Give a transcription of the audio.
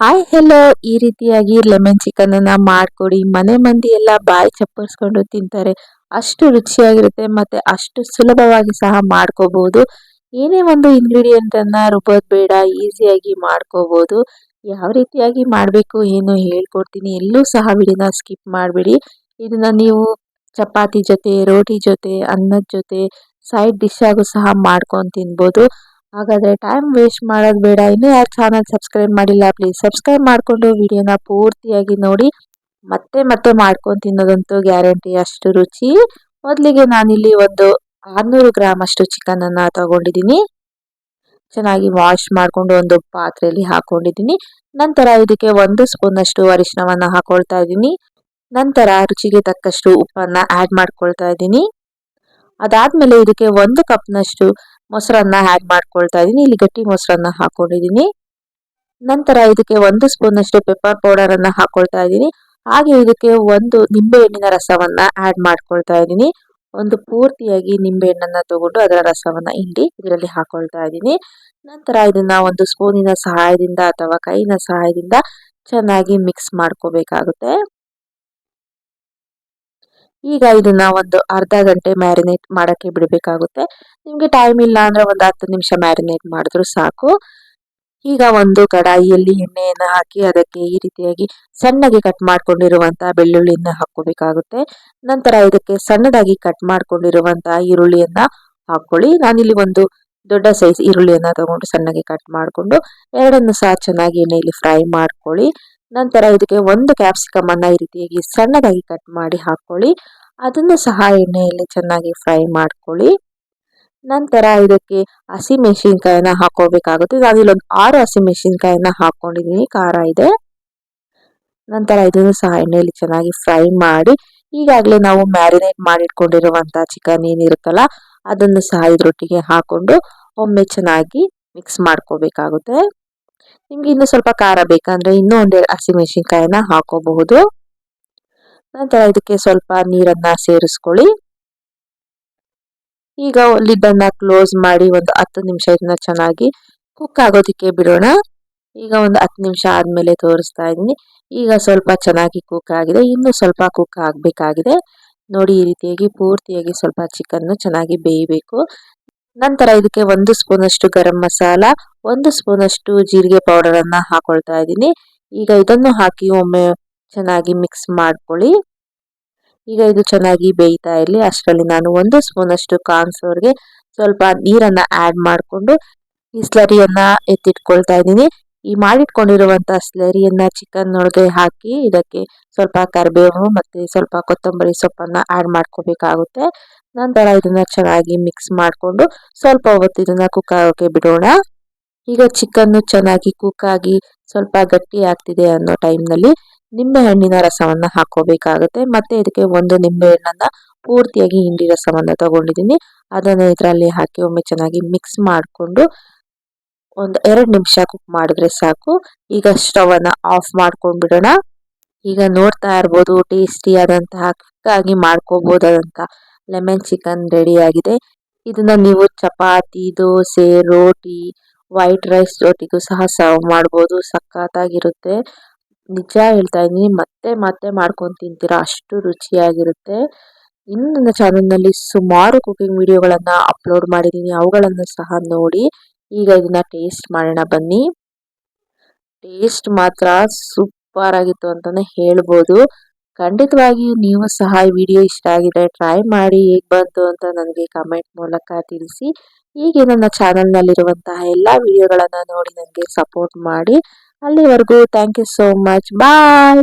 Hi hello ಈ ರೀತಿಯಾಗಿ lemon chicken ಅನ್ನ ಮಾಡ್ಕೊಡಿ. ಮನೆ ಮಂದಿ ಎಲ್ಲ ಬಾಯಿ ಚಪ್ಪರಿಸ್ಕೊಂಡು ತಿಂತಾರೆ. ಅಷ್ಟು ರುಚಿಯಾಗಿರುತ್ತೆ ಮತ್ತೆ ಅಷ್ಟು ಸುಲಭವಾಗಿ ಸಹ ಮಾಡ್ಕೋಬಹುದು. ಏನೇ ಒಂದು ಇಂಗ್ರೀಡಿಯೆಂಟ್ ಅನ್ನ ರುಬ್ಬೋದ್ ಬೇಡ, ಈಸಿಯಾಗಿ ಮಾಡ್ಕೋಬಹುದು. ಯಾವ ರೀತಿಯಾಗಿ ಮಾಡಬೇಕು ಏನು ಹೇಳ್ಕೊಡ್ತೀನಿ. ಎಲ್ಲೂ ಸಹ ವಿಡಿಯೋನ ಸ್ಕಿಪ್ ಮಾಡಬೇಡಿ. ಇದನ್ನ ನೀವು ಚಪಾತಿ ಜೊತೆ, ರೋಟಿ ಜೊತೆ, ಅನ್ನದ ಜೊತೆ ಸೈಡ್ ಡಿಶ್ ಆಗು ಸಹ ಮಾಡ್ಕೊಂಡು ತಿನ್ಬೋದು. ಹಾಗಾದ್ರೆ ಟೈಮ್ ವೇಸ್ಟ್ ಮಾಡೋದು ಬೇಡ. ಇನ್ನೂ ಯಾರು ಚಾನಲ್ ಸಬ್ಸ್ಕ್ರೈಬ್ ಮಾಡಿಲ್ಲ ಪ್ಲೀಸ್ ಸಬ್ಸ್ಕ್ರೈಬ್ ಮಾಡಿಕೊಂಡು ವಿಡಿಯೋನ ಪೂರ್ತಿಯಾಗಿ ನೋಡಿ. ಮತ್ತೆ ಮತ್ತೆ ಮಾಡ್ಕೊಂಡು ತಿನ್ನೋದಂತೂ ಗ್ಯಾರಂಟಿ, ಅಷ್ಟು ರುಚಿ. ಮೊದಲಿಗೆ ನಾನಿಲ್ಲಿ ಒಂದು 600 ಗ್ರಾಮ್ ಅಷ್ಟು ಚಿಕನ್ ಅನ್ನ ತಗೊಂಡಿದ್ದೀನಿ. ಚೆನ್ನಾಗಿ ವಾಶ್ ಮಾಡಿಕೊಂಡು ಒಂದು ಪಾತ್ರೆಯಲ್ಲಿ ಹಾಕೊಂಡಿದ್ದೀನಿ. ನಂತರ ಇದಕ್ಕೆ 1 ಸ್ಪೂನ್ ಅಷ್ಟು ಅರಿಶಿನವನ್ನ ಹಾಕೊಳ್ತಾ ಇದ್ದೀನಿ. ನಂತರ ರುಚಿಗೆ ತಕ್ಕಷ್ಟು ಉಪ್ಪನ್ನ ಆಡ್ ಮಾಡ್ಕೊಳ್ತಾ ಇದ್ದೀನಿ. ಅದಾದ್ಮೇಲೆ ಇದಕ್ಕೆ 1 ಕಪ್ನಷ್ಟು ಮೊಸರನ್ನ ಆಡ್ ಮಾಡ್ಕೊಳ್ತಾ ಇದ್ದೀನಿ. ಇಲ್ಲಿ ಗಟ್ಟಿ ಮೊಸರನ್ನ ಹಾಕೊಂಡಿದ್ದೀನಿ. ನಂತರ ಇದಕ್ಕೆ 1 ಸ್ಪೂನ್ ಅಷ್ಟು ಪೆಪ್ಪರ್ ಪೌಡರ್ ಅನ್ನ ಹಾಕೊಳ್ತಾ ಇದ್ದೀನಿ. ಹಾಗೆ ಇದಕ್ಕೆ 1 ನಿಂಬೆ ಹಣ್ಣಿನ ರಸವನ್ನ ಆಡ್ ಮಾಡ್ಕೊಳ್ತಾ ಇದ್ದೀನಿ. ಒಂದು ಪೂರ್ತಿಯಾಗಿ ನಿಂಬೆ ಹಣ್ಣನ್ನ ತಗೊಂಡು ಅದರ ರಸವನ್ನ ಹಿಂಡಿ ಇದರಲ್ಲಿ ಹಾಕೊಳ್ತಾ ಇದ್ದೀನಿ. ನಂತರ ಇದನ್ನ ಒಂದು ಸ್ಪೂನಿನ ಸಹಾಯದಿಂದ ಅಥವಾ ಕೈನ ಸಹಾಯದಿಂದ ಚೆನ್ನಾಗಿ ಮಿಕ್ಸ್ ಮಾಡ್ಕೋಬೇಕಾಗುತ್ತೆ. ಈಗ ಇದನ್ನ ಒಂದು ಅರ್ಧ ಗಂಟೆ ಮ್ಯಾರಿನೇಟ್ ಮಾಡಕ್ಕೆ ಬಿಡಬೇಕಾಗುತ್ತೆ. ನಿಮ್ಗೆ ಟೈಮ್ ಇಲ್ಲ ಅಂದ್ರೆ ಒಂದು 10 ನಿಮಿಷ ಮ್ಯಾರಿನೇಟ್ ಮಾಡಿದ್ರು ಸಾಕು. ಈಗ ಒಂದು ಕಡಾಯಿಯಲ್ಲಿ ಎಣ್ಣೆಯನ್ನ ಹಾಕಿ ಅದಕ್ಕೆ ಈ ರೀತಿಯಾಗಿ ಸಣ್ಣಗೆ ಕಟ್ ಮಾಡ್ಕೊಂಡಿರುವಂತಹ ಬೆಳ್ಳುಳ್ಳಿಯನ್ನ ಹಾಕೋಬೇಕಾಗುತ್ತೆ. ನಂತರ ಇದಕ್ಕೆ ಸಣ್ಣದಾಗಿ ಕಟ್ ಮಾಡ್ಕೊಂಡಿರುವಂತಹ ಈರುಳ್ಳಿಯನ್ನ ಹಾಕೊಳ್ಳಿ. ನಾನಿಲ್ಲಿ ಒಂದು ದೊಡ್ಡ ಸೈಜ್ ಈರುಳ್ಳಿಯನ್ನ ತಗೊಂಡು ಸಣ್ಣಗೆ ಕಟ್ ಮಾಡಿಕೊಂಡು ಎರಡನ್ನು ಸಹ ಚೆನ್ನಾಗಿ ಎಣ್ಣೆಯಲ್ಲಿ ಫ್ರೈ ಮಾಡ್ಕೊಳ್ಳಿ. ನಂತರ ಇದಕ್ಕೆ 1 ಕ್ಯಾಪ್ಸಿಕಮ್ ಅನ್ನ ಈ ರೀತಿಯಾಗಿ ಸಣ್ಣದಾಗಿ ಕಟ್ ಮಾಡಿ ಹಾಕೊಳ್ಳಿ. ಅದನ್ನು ಸಹ ಎಣ್ಣೆಯಲ್ಲಿ ಚೆನ್ನಾಗಿ ಫ್ರೈ ಮಾಡ್ಕೊಳ್ಳಿ. ನಂತರ ಇದಕ್ಕೆ ಹಸಿಮೆಣಸಿನಕಾಯಿನ ಹಾಕೋಬೇಕಾಗುತ್ತೆ. ನಾನಿಲ್ಲಿ ಒಂದು 6 ಹಸಿಮೆಣಸಿನಕಾಯಿನ ಹಾಕೊಂಡಿದ್ದೀನಿ, ಖಾರ ಇದೆ. ನಂತರ ಇದನ್ನು ಸಹ ಎಣ್ಣೆಯಲ್ಲಿ ಚೆನ್ನಾಗಿ ಫ್ರೈ ಮಾಡಿ ಈಗಾಗಲೇ ನಾವು ಮ್ಯಾರಿನೇಟ್ ಮಾಡಿಟ್ಕೊಂಡಿರುವಂತಹ ಚಿಕನ್ ಏನಿರುತ್ತಲ್ಲ ಅದನ್ನು ಸಹ ಇದ್ರೊಟ್ಟಿಗೆ ಹಾಕೊಂಡು ಒಮ್ಮೆ ಚೆನ್ನಾಗಿ ಮಿಕ್ಸ್ ಮಾಡ್ಕೋಬೇಕಾಗುತ್ತೆ. ನಿಮ್ಗೆ ಇನ್ನೂ ಸ್ವಲ್ಪ ಖಾರ ಬೇಕಂದ್ರೆ ಇನ್ನೂ 1 ಹಸಿಮೆಣಸಿನಕಾಯಿನ ಹಾಕೋಬಹುದು. ನಂತರ ಇದಕ್ಕೆ ಸ್ವಲ್ಪ ನೀರನ್ನ ಸೇರಿಸ್ಕೊಳ್ಳಿ. ಈಗ ಲಿಡ್ ಅನ್ನ ಕ್ಲೋಸ್ ಮಾಡಿ ಒಂದು 10 ನಿಮಿಷ ಇದನ್ನ ಚೆನ್ನಾಗಿ ಕುಕ್ ಆಗೋದಕ್ಕೆ ಬಿಡೋಣ. ಈಗ ಒಂದು 10 ನಿಮಿಷ ಆದ್ಮೇಲೆ ತೋರಿಸ್ತಾ ಇದ್ದೀನಿ. ಈಗ ಸ್ವಲ್ಪ ಚೆನ್ನಾಗಿ ಕುಕ್ ಆಗಿದೆ, ಇನ್ನು ಸ್ವಲ್ಪ ಕುಕ್ ಆಗಬೇಕಾಗಿದೆ. ನೋಡಿ ಈ ರೀತಿಯಾಗಿ ಪೂರ್ತಿಯಾಗಿ ಸ್ವಲ್ಪ ಚಿಕನ್ ಚೆನ್ನಾಗಿ ಬೇಯಬೇಕು. ನಂತರ ಇದಕ್ಕೆ 1 ಸ್ಪೂನ್ ಅಷ್ಟು ಗರಂ ಮಸಾಲ, 1 ಸ್ಪೂನ್ ಅಷ್ಟು ಜೀರಿಗೆ ಪೌಡರ್ ಅನ್ನ ಹಾಕೊಳ್ತಾ ಇದ್ದೀನಿ. ಈಗ ಇದನ್ನು ಹಾಕಿ ಒಮ್ಮೆ ಚೆನ್ನಾಗಿ ಮಿಕ್ಸ್ ಮಾಡ್ಕೊಳ್ಳಿ. ಈಗ ಇದು ಚೆನ್ನಾಗಿ ಬೇಯ್ತಾ ಇರಲಿ. ಅಷ್ಟರಲ್ಲಿ ನಾನು 1 ಸ್ಪೂನ್ ಅಷ್ಟು ಕಾರ್ನ್ ಫ್ಲೋರ್ಗೆ ಸ್ವಲ್ಪ ನೀರನ್ನ ಆಡ್ ಮಾಡಿಕೊಂಡು ಈ ಸ್ಲರಿಯನ್ನ ಎತ್ತಿಟ್ಕೊಳ್ತಾ ಇದ್ದೀನಿ. ಈ ಮಾಡಿಟ್ಕೊಂಡಿರುವಂತಹ ಸ್ಲರಿಯನ್ನ ಚಿಕನ್ ಒಳಗೆ ಹಾಕಿ ಇದಕ್ಕೆ ಸ್ವಲ್ಪ ಕರಿಬೇವು ಮತ್ತೆ ಸ್ವಲ್ಪ ಕೊತ್ತಂಬರಿ ಸೊಪ್ಪನ್ನ ಆಡ್ ಮಾಡ್ಕೋಬೇಕಾಗುತ್ತೆ. ನಂತರ ಇದನ್ನ ಚೆನ್ನಾಗಿ ಮಿಕ್ಸ್ ಮಾಡಿಕೊಂಡು ಸ್ವಲ್ಪ ಹೊತ್ತು ಇದನ್ನ ಕುಕ್ ಆಗೋಕೆ ಬಿಡೋಣ. ಈಗ ಚಿಕನ್ ಚೆನ್ನಾಗಿ ಕುಕ್ ಆಗಿ ಸ್ವಲ್ಪ ಗಟ್ಟಿ ಆಗ್ತಿದೆ ಅನ್ನೋ ಟೈಮ್ನಲ್ಲಿ ನಿಂಬೆ ಹಣ್ಣಿನ ರಸವನ್ನ ಹಾಕೋಬೇಕಾಗುತ್ತೆ. ಮತ್ತೆ ಇದಕ್ಕೆ 1 ನಿಂಬೆ ಹಣ್ಣನ್ನ ಪೂರ್ತಿಯಾಗಿ ಹಿಂಡಿ ರಸವನ್ನ ತಗೊಂಡಿದ್ದೀನಿ. ಅದನ್ನ ಇದರಲ್ಲಿ ಹಾಕಿ ಒಮ್ಮೆ ಚೆನ್ನಾಗಿ ಮಿಕ್ಸ್ ಮಾಡಿಕೊಂಡು ಒಂದು 2 ನಿಮಿಷ ಕುಕ್ ಮಾಡಿದ್ರೆ ಸಾಕು. ಈಗ ಸ್ಟವ್ ಅನ್ನ ಆಫ್ ಮಾಡ್ಕೊಂಡ್ಬಿಡೋಣ. ಈಗ ನೋಡ್ತಾ ಇರ್ಬೋದು ಟೇಸ್ಟಿ ಆದಂತಹ ಕ್ವಿಕ್ ಆಗಿ ಮಾಡ್ಕೋಬಹುದಾದಂತಹ ಲೆಮನ್ ಚಿಕನ್ ರೆಡಿ ಆಗಿದೆ. ಇದನ್ನ ನೀವು ಚಪಾತಿ, ದೋಸೆ, ರೋಟಿ, ವೈಟ್ ರೈಸ್ ಜೊತೆಗೂ ಸಹ ಸರ್ವ್ ಮಾಡ್ಬೋದು. ಸಖತ್ತಾಗಿರುತ್ತೆ. ನಿಜ ಹೇಳ್ತಾ ಇದ್ದೀನಿ, ಮತ್ತೆ ಮತ್ತೆ ಮಾಡ್ಕೊಂಡು ತಿಂತೀರಾ, ಅಷ್ಟು ರುಚಿಯಾಗಿರುತ್ತೆ. ಇನ್ನು ನನ್ನ ಚಾನಲ್ನಲ್ಲಿ ಸುಮಾರು ಕುಕಿಂಗ್ ವಿಡಿಯೋಗಳನ್ನ ಅಪ್ಲೋಡ್ ಮಾಡಿದ್ದೀನಿ, ಅವುಗಳನ್ನು ಸಹ ನೋಡಿ. ಈಗ ಇದನ್ನ ಟೇಸ್ಟ್ ಮಾಡೋಣ ಬನ್ನಿ. ಟೇಸ್ಟ್ ಮಾತ್ರ ಸೂಪರ್ ಆಗಿತ್ತು ಅಂತಾನೆ ಹೇಳ್ಬೋದು. ಖಂಡಿತವಾಗಿಯೂ ನೀವು ಸಹ ಈ ವಿಡಿಯೋ ಇಷ್ಟ ಆಗಿದೆ ಟ್ರೈ ಮಾಡಿ, ಹೇಗೆ ಬಂತು ಅಂತ ನನಗೆ ಕಮೆಂಟ್ ಮೂಲಕ ತಿಳಿಸಿ. ಹೀಗೆ ನನ್ನ ಚಾನಲ್ನಲ್ಲಿರುವಂತಹ ಎಲ್ಲ ವಿಡಿಯೋಗಳನ್ನು ನೋಡಿ ನನಗೆ ಸಪೋರ್ಟ್ ಮಾಡಿ. ಅಲ್ಲಿವರೆಗೂ thank you so much, bye.